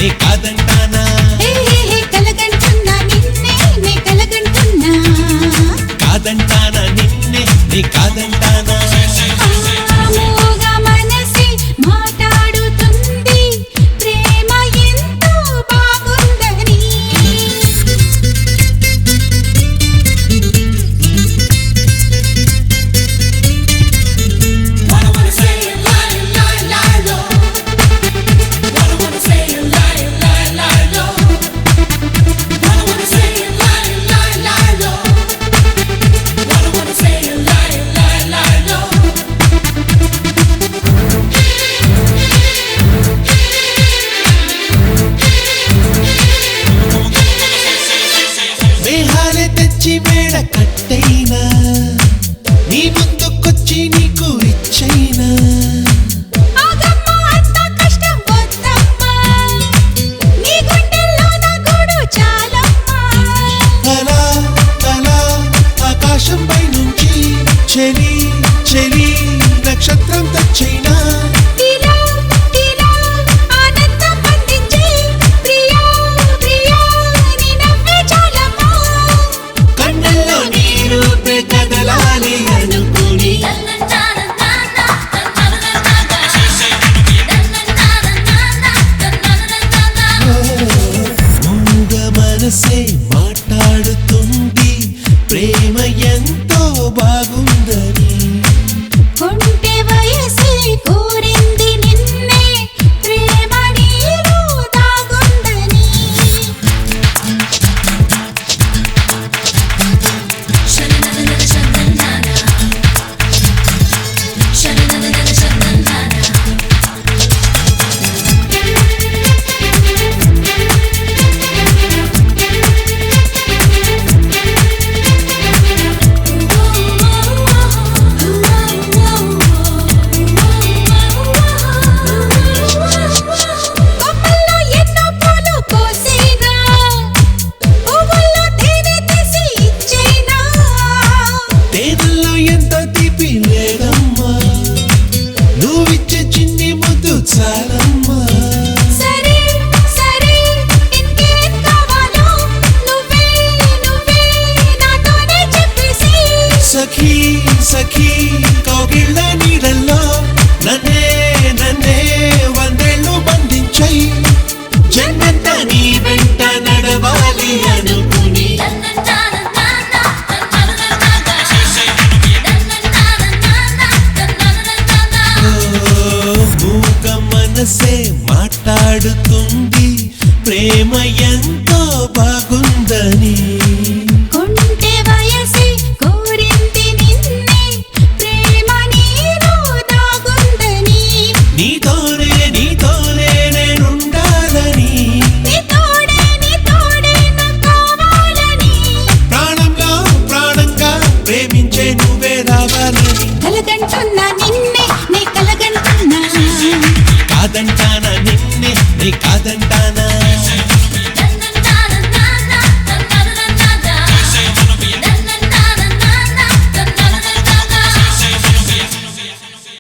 నే కాదంటానా కలగంటున్నా నిన్నే నే కలగంటున్నా కాదంటానా నిన్నే నే కాదంటానా మేడ కట్టైనా నీ ముందుకొచ్చి నీకు ఇచ్చైనా అలా అలా ఆకాశం పై నుంచి చెలి చెలి నక్షత్రం తెచ్చైనా మనసే మాట్లాడుతుంది ప్రేమ ఎంతో బాగుందని కొంటె వయసే కోరింది నిన్నే ప్రేమ నీలో దాగుందని సఖీ సఖీ కౌగిళ్ళ నీడల్లో నన్నే నన్నే వందేళ్ళు బంధించై జన్మంత నీ వెంట నడవాలి అనుకుని మూగ మనసే మాట్లాడుతుంది ప్రేమ ఎంతో బాగుందని